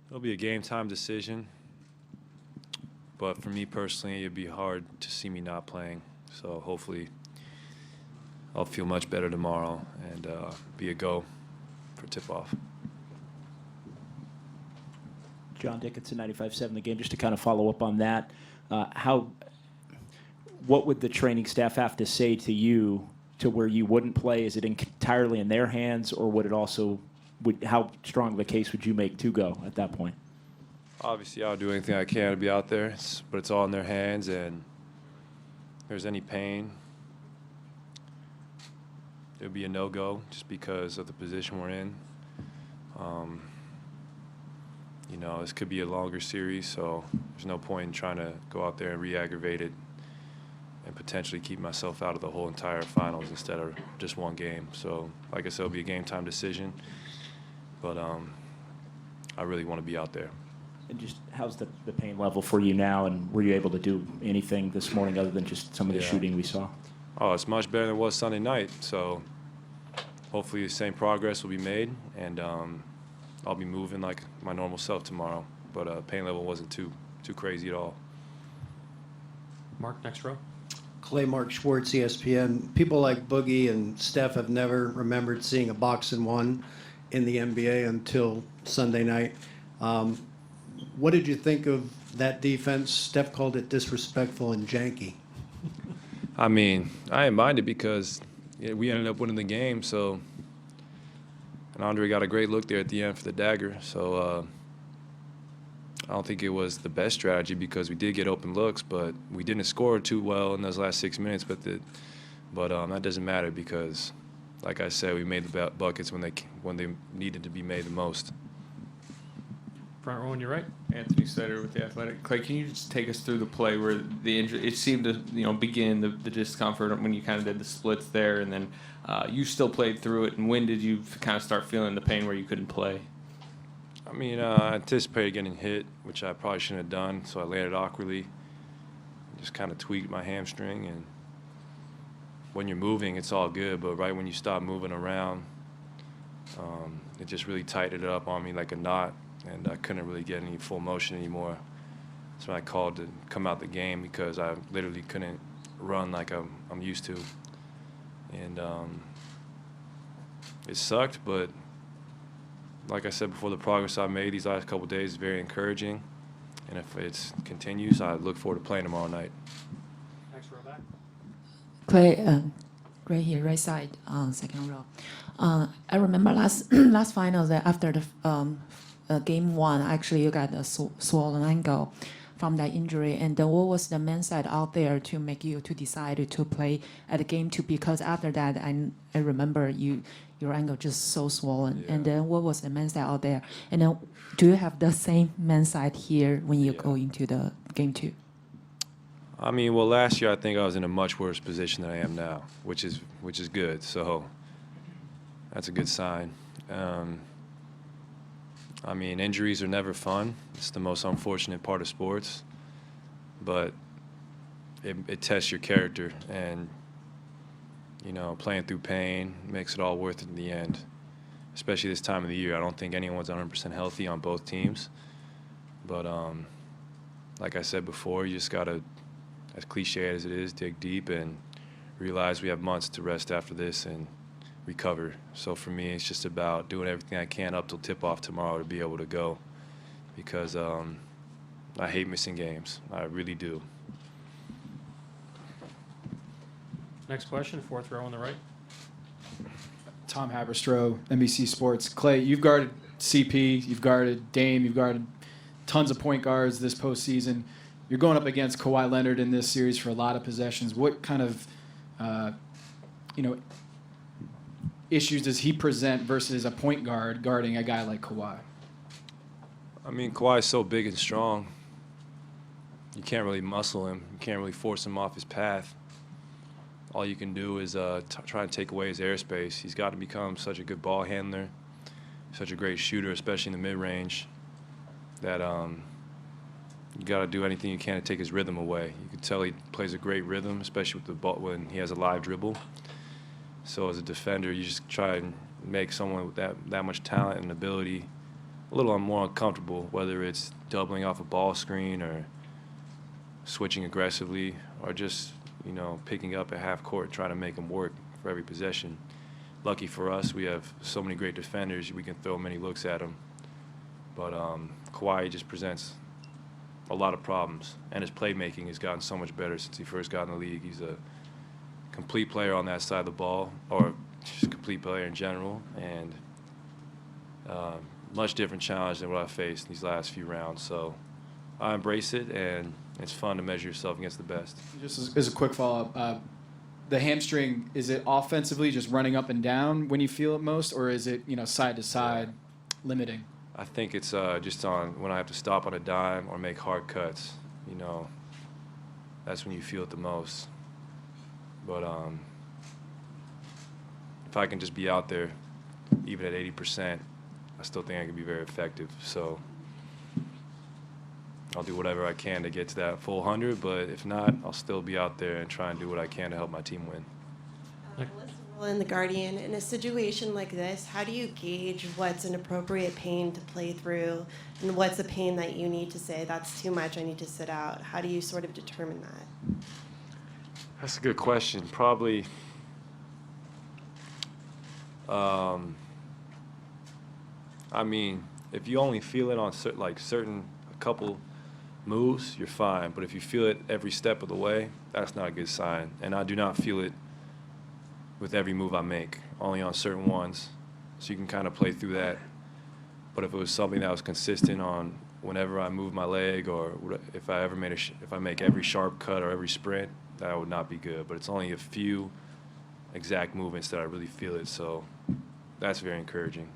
It'll be a game time decision, but for me personally, it'd be hard to see me not playing. So hopefully, I'll feel much better tomorrow and be a go for tip-off. John Dickinson, 95.7 The Game. Just to kind of follow up on that, what would the training staff have to say to you to where you wouldn't play? Is it entirely in their hands, or would it also, how strong of a case would you make to go at that point? Obviously, I'll do anything I can to be out there, but it's all in their hands, and if there's any pain, it'll be a no-go just because of the position we're in. This could be a longer series, so there's no point in trying to go out there and re-aggravate it and potentially keep myself out of the whole entire finals instead of just one game. So, like I said, it'll be a game-time decision, but I really want to be out there. And just how's the pain level for you now, and were you able to do anything this morning other than just some of the shooting we saw? Oh, it's much better than it was Sunday night, so hopefully the same progress will be made, and I'll be moving like my normal self tomorrow. But pain level wasn't too crazy at all. Mark, next row. Klay, Mark Schwartz, ESPN. People like Boogie and Steph have never remembered seeing a box-and-one in the NBA until Sunday night. What did you think of that defense? Steph called it disrespectful and janky. I mean, I didn't mind it because we ended up winning the game, so and Andre got a great look there at the end for the dagger. So I don't think it was the best strategy because we did get open looks, but we didn't score too well in those last 6 minutes. But that doesn't matter because, like I said, we made the buckets when they needed to be made the most. Front row on your right. Anthony Snyder with The Athletic. Clay, can you just take us through the play where the injury, it seemed to begin the discomfort when you kind of did the splits there, and then you still played through it, and when did you kind of start feeling the pain where you couldn't play? I mean, I anticipated getting hit, which I probably shouldn't have done, so I landed awkwardly, just kind of tweaked my hamstring, and when you're moving, it's all good, but right when you stop moving around, it just really tightened it up on me like a knot, and I couldn't really get any full motion anymore. So I called to come out the game because I literally couldn't run like I'm used to. And it sucked, but like I said before, the progress I've made these last couple of days is very encouraging. And if it continues, I look forward to playing tomorrow night. Next row back. Klay, right here, right side, second row. I remember last final that after the game one, actually you got a swollen ankle from that injury. And then what was the mindset out there to make you to decide to play at game two? Because after that, I remember your ankle just so swollen. Yeah. And then what was the mindset out there? And then do you have the same mindset here when you go into the game two? I mean, well, last year I think I was in a much worse position than I am now, which is good. So that's a good sign. I mean, injuries are never fun. It's the most unfortunate part of sports, but it tests your character, and playing through pain makes it all worth it in the end, especially this time of the year. I don't think anyone's 100% healthy on both teams, but like I said before, you just got to, as cliche as it is, dig deep and realize we have months to rest after this and recover. So for me, it's just about doing everything I can up till tip-off tomorrow to be able to go, because I hate missing games. I really do. Next question, fourth row on the right. Tom Haberstroh, NBC Sports. Klay, you've guarded CP, you've guarded Dame, you've guarded tons of point guards this postseason. You're going up against Kawhi Leonard in this series for a lot of possessions. What kind of, issues does he present versus a point guard guarding a guy like Kawhi? I mean, Kawhi's so big and strong. You can't really muscle him. You can't really force him off his path. All you can do is try and take away his airspace. He's got to become such a good ball handler, such a great shooter, especially in the mid-range, that you got to do anything you can to take his rhythm away. You can tell he plays a great rhythm, especially with the ball when he has a live dribble. So as a defender, you just try and make someone with that much talent and ability a little more uncomfortable, whether it's doubling off a ball screen or switching aggressively or just, you know, picking up at half court, trying to make them work for every possession. Lucky for us, we have so many great defenders, we can throw many looks at them. But Kawhi just presents a lot of problems, and his playmaking has gotten so much better since he first got in the league. He's a complete player on that side of the ball, or just a complete player in general, and much different challenge than what I faced these last few rounds. So I embrace it, and it's fun to measure yourself against the best. Just as a quick follow-up, the hamstring, is it offensively just running up and down when you feel it most, or is it, you know, side to side limiting? I think it's just on when I have to stop on a dime or make hard cuts. You know, that's when you feel it the most. But if I can just be out there, even at 80%, I still think I can be very effective. So I'll do whatever I can to get to that full 100. But if not, I'll still be out there and try and do what I can to help my team win. In the Guardian, in a situation like this, how do you gauge what's an appropriate pain to play through and what's a pain that you need to say, that's too much, I need to sit out? How do you sort of determine that? That's a good question. Probably I mean, if you only feel it on a couple moves, you're fine. But if you feel it every step of the way, that's not a good sign. And I do not feel it with every move I make, only on certain ones. So you can kind of play through that. But if it was something that was consistent on whenever I move my leg, or if I make every sharp cut or every sprint, that would not be good. But it's only a few exact movements that I really feel it. So that's very encouraging.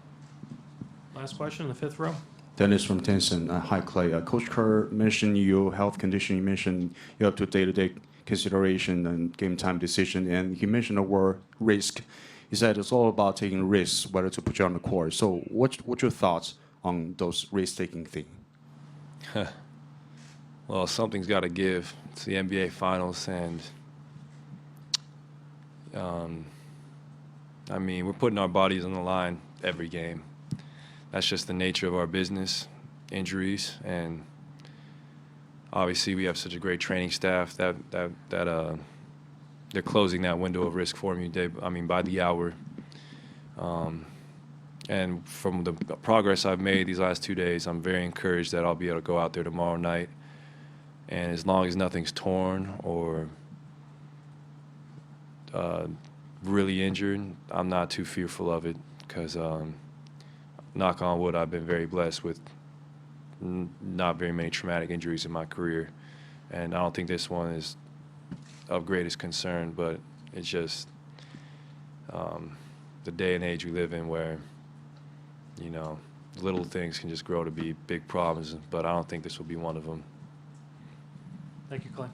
Last question in the fifth row. Dennis from Tencent. Hi, Clay. Coach Kerr mentioned your health condition. You mentioned you have to day-to-day consideration and game time decision, and he mentioned the word risk. He said it's all about taking risks, whether to put you on the court. So what's your thoughts on those risk-taking things? Well, something's got to give. It's the NBA Finals, and I mean, we're putting our bodies on the line every game. That's just the nature of our business, injuries, and obviously we have such a great training staff that they're closing that window of risk for me by the hour. And from the progress I've made these last 2 days, I'm very encouraged that I'll be able to go out there tomorrow night. And as long as nothing's torn or really injured, I'm not too fearful of it because, knock on wood, I've been very blessed with not very many traumatic injuries in my career. And I don't think this one is of greatest concern, but it's just the day and age we live in where, you know, little things can just grow to be big problems, but I don't think this will be one of them. Thank you, Clay.